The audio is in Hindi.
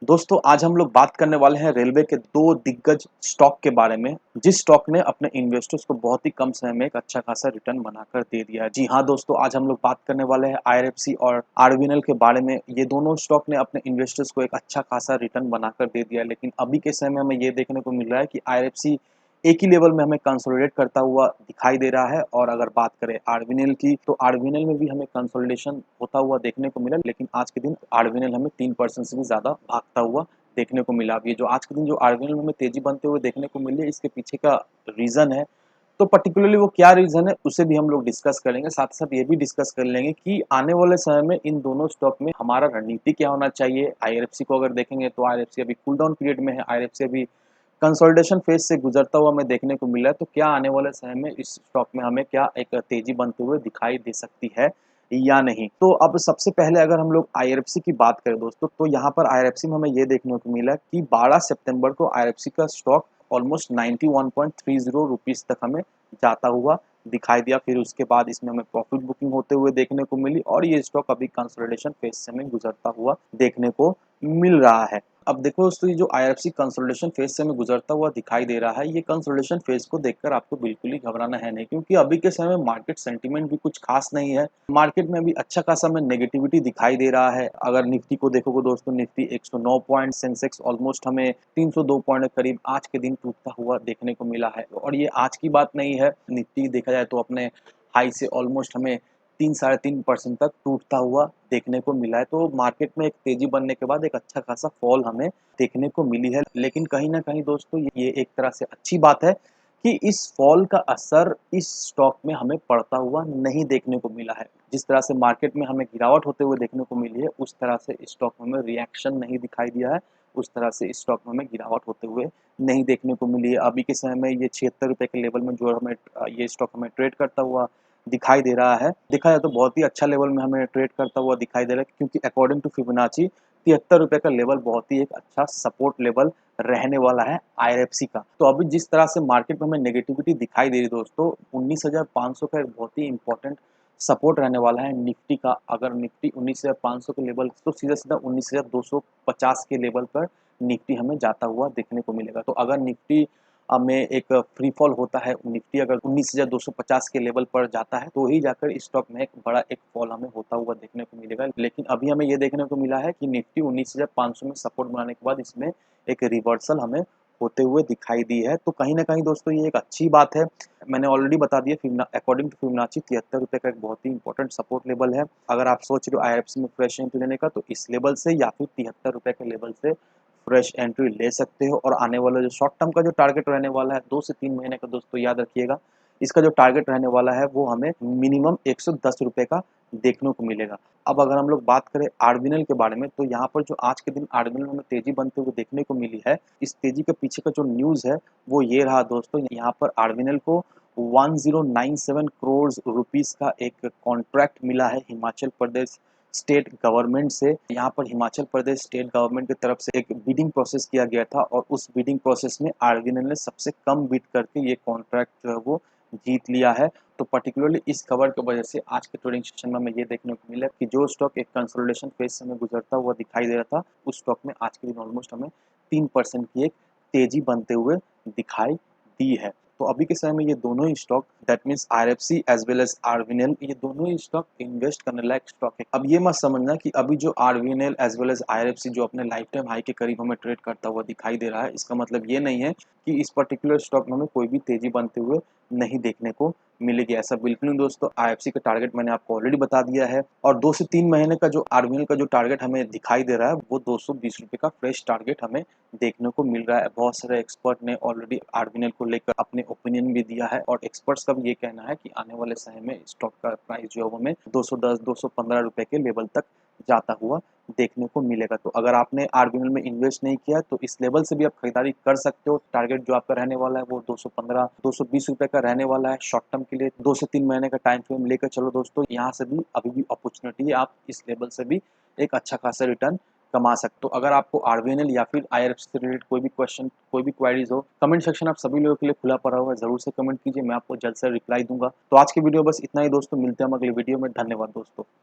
दोस्तों आज हम लोग बात करने वाले हैं रेलवे के दो दिग्गज स्टॉक के बारे में, जिस स्टॉक ने अपने इन्वेस्टर्स को बहुत ही कम समय में एक अच्छा खासा रिटर्न बनाकर दे दिया है। जी हाँ दोस्तों, आज हम लोग बात करने वाले हैं आईआरएफसी और आरबीएनएल के बारे में। ये दोनों स्टॉक ने अपने इन्वेस्टर्स को एक अच्छा खासा रिटर्न बनाकर दे दिया है, लेकिन अभी के समय में हमें ये देखने को मिल रहा है कि आईआरएफसी एक ही लेवल में हमें कंसोलिडेट करता हुआ दिखाई दे रहा है। और अगर बात करें आरबीएनएल की, तो आरबीएनएल में भी हमें कंसोलिडेशन होता हुआ देखने को मिला, लेकिन आज के दिन आरबीएनएल हमें 3% से भी ज़्यादा भागता हुआ देखने को मिला। अब ये जो आज के दिन जो आरबीएनएल में हमें तेजी बनते हुए देखने को मिली है, इसके पीछे का रीज़न है। तो पर्टिकुलरली वो क्या रीज़न है, उसे भी हम लोग डिस्कस करेंगे। साथ ही साथ ये भी डिस्कस कर लेंगे कि आने वाले समय में इन दोनों स्टॉक में हमारा रणनीति क्या होना चाहिए। आईआरएफसी को अगर देखेंगे तो आईआरएफसी अभी कूल डाउन पीरियड में है, आईआरएफसी अभी कंसोलिडेशन फेज से गुजरता हुआ हमें देखने को मिला है। तो क्या आने वाले समय में इस स्टॉक में हमें क्या एक तेजी बनते हुए दिखाई दे सकती है या नहीं। तो अब सबसे पहले अगर हम लोग आईआरएफसी की बात करें दोस्तों, तो यहाँ पर आईआरएफसी में हमें ये देखने को मिला कि 12 सितंबर को आईआरएफसी का स्टॉक ऑलमोस्ट 91.30 रुपीस तक हमें जाता हुआ दिखाई दिया। फिर उसके बाद इसमें हमें प्रॉफिट बुकिंग होते हुए देखने को मिली और ये स्टॉक अभी कंसोलिडेशन फेज से हमें गुजरता हुआ देखने को मिल रहा है। अब देखो दोस्तों, ये जो आईआरएफसी कंसोलिडेशन फेज से हमें गुजरता हुआ दिखाई दे रहा है, ये कंसोलिडेशन फेज को देखकर आपको बिल्कुल ही घबराना है नहीं, क्योंकि अभी के समय में मार्केट सेंटीमेंट भी कुछ खास नहीं है। मार्केट में अभी अच्छा खासा हमें नेगेटिविटी दिखाई दे रहा है। अगर निफ्टी को देखोगे दोस्तों, निफ्टी 109 पॉइंट, सेंसेक्स ऑलमोस्ट हमें 302 पॉइंट के करीब आज के दिन टूटता हुआ देखने को मिला है। और ये आज की बात नहीं है, निफ्टी देखा जाए तो अपने हाई से ऑलमोस्ट हमें 3-3.5% तक टूटता हुआ देखने को मिला है। तो मार्केट में एक तेजी बनने के बाद एक अच्छा खासा फॉल हमें देखने को मिली है। लेकिन कहीं न कहीं दोस्तों, ये एक तरह से अच्छी बात है कि इस फॉल का असर इस स्टॉक में हमें पड़ता हुआ नहीं देखने को मिला है। जिस तरह से मार्केट में हमें गिरावट होते हुए देखने को मिली है, उस तरह से इस स्टॉक में हमें रिएक्शन नहीं दिखाई दिया है। उस तरह से इस स्टॉक में हमें गिरावट होते हुए नहीं देखने को मिली है। अभी के समय में ये 76 रुपए के लेवल में जो हमें ये स्टॉक हमें ट्रेड करता हुआ दिखाई दे रहा है। देखा जाए तो बहुत ही अच्छा लेवल में हमें ट्रेड करता हुआ दिखाई दे रहा है, क्योंकि अकॉर्डिंग टू फिबोनाची 73 रुपए का लेवल बहुत ही एक अच्छा सपोर्ट लेवल रहने वाला है आईआरएफसी का। तो अभी जिस तरह से मार्केट में हमें नेगेटिविटी दिखाई दे रही है दोस्तों, 19,500 का एक बहुत ही इंपॉर्टेंट सपोर्ट रहने वाला है निफ्टी का। अगर निफ्टी 19,500 के लेवल, तो सीधा-सीधा 19,250 के लेवल पर निफ्टी हमें जाता हुआ देखने को मिलेगा। तो अगर निफ्टी में एक फ्री फॉल होता है, निफ्टी अगर 19,250 के लेवल पर जाता है, तो ही जाकर इस स्टॉक में एक बड़ा एक फॉल हमें होता हुआ देखने को मिलेगा। लेकिन अभी हमें ये देखने को मिला है कि निफ्टी 19,500 में सपोर्ट बनाने के बाद इसमें एक रिवर्सल हमें होते हुए दिखाई दी है। तो कहीं न कहीं दोस्तों, ये एक अच्छी बात है। मैंने ऑलरेडी बता दिया, फिबना अकॉर्डिंग टू फिबोनाची 73 रुपए का एक बहुत ही इंपॉर्टेंट सपोर्ट लेवल है। अगर आप सोच रहे हो आईआरएफसी में फ्रेश एंट्री लेने का, तो इस लेवल से या फिर 73 रुपए के लेवल से फ्रेश एंट्री ले सकते हो। और आने वाला जो शॉर्ट टर्म का जो टारगेट रहने वाला है 2 से 3 महीने का, दोस्तों याद रखिएगा, इसका जो टारगेट रहने वाला है वो हमें मिनिमम 110 रुपए का देखने को मिलेगा। अब अगर हम लोग बात करें आरबीएनएल के बारे में, तो यहाँ पर जो आज के दिन आरबीएनएल में तेजी बनते हुए देखने को मिली है, इस तेजी के पीछे का जो न्यूज़ है वो ये रहा दोस्तों। यहाँ पर आरबीएनएल को 1097 करोड़ रुपीस का एक कॉन्ट्रैक्ट मिला है हिमाचल प्रदेश स्टेट गवर्नमेंट से। यहाँ पर हिमाचल प्रदेश स्टेट गवर्नमेंट की तरफ से एक बिडिंग प्रोसेस किया गया था और उस बिडिंग प्रोसेस में आरबीएनएल ने सबसे कम बिड करके ये कॉन्ट्रैक्ट जो है वो जीत लिया है। तो पर्टिकुलरली इस खबर की वजह से आज के ट्रेडिंग सेशन में हमें ये देखने को मिला कि जो स्टॉक एक कंसोलिडेशन फेज से हमें गुजरता हुआ दिखाई दे रहा था, उस स्टॉक में आज के दिन ऑलमोस्ट हमें 3% की एक तेजी बनते हुए दिखाई दी है। तो अभी के समय में ये दोनों ही stock, that means RFC as well as RBNL, ये दोनों ही स्टॉक इन्वेस्ट करने लायक स्टॉक है। अब ये मत समझना कि अभी जो RBNL as well as RFC जो अपने लाइफ टाइम हाई के करीब हमें ट्रेड करता हुआ दिखाई दे रहा है, इसका मतलब ये नहीं है कि इस पर्टिकुलर स्टॉक में हमें कोई भी तेजी बनते हुए नहीं देखने को मिलेगी। ऐसा बिल्कुल नहीं दोस्तों। आईएफसी का टारगेट मैंने आपको ऑलरेडी बता दिया है और 2 से 3 महीने का जो आरबीएनएल का जो टारगेट हमें दिखाई दे रहा है, वो 220 रुपए का फ्रेश टारगेट हमें देखने को मिल रहा है। बहुत सारे एक्सपर्ट ने ऑलरेडी आरबीएनएल को लेकर अपने ओपिनियन भी दिया है और एक्सपर्ट्स का भी ये कहना है कि आने वाले समय में स्टॉक का प्राइस जो है वो हमें 210-215 रुपए के लेवल तक जाता हुआ देखने को मिलेगा। तो अगर आपने आरबीएनएल में इन्वेस्ट नहीं किया है, तो इस लेवल से भी आप खरीदारी कर सकते हो। टारगेट जो आपका रहने वाला है वो 215-220 रुपए का रहने वाला है। शॉर्ट टर्म के लिए 2 से 3 महीने का टाइम फ्रेम लेकर चलो दोस्तों, यहाँ से भी अभी भी अपॉर्चुनिटी है। आप इस लेवल से भी एक अच्छा खासा रिटर्न कमा सकते हो। अगर आपको आरबीएनएल या फिर आईआरएफसी से रिलेटेड कोई भी क्वेश्चन, कोई भी क्वेरीज हो, कमेंट सेक्शन आप सभी लोगों के लिए खुला पड़ा हुआ है, जरूर से कमेंट कीजिए, मैं आपको जल्द से रिप्लाई दूंगा। तो आज की वीडियो बस इतना ही दोस्तों, मिलते हैं हम अगले वीडियो में। धन्यवाद दोस्तों।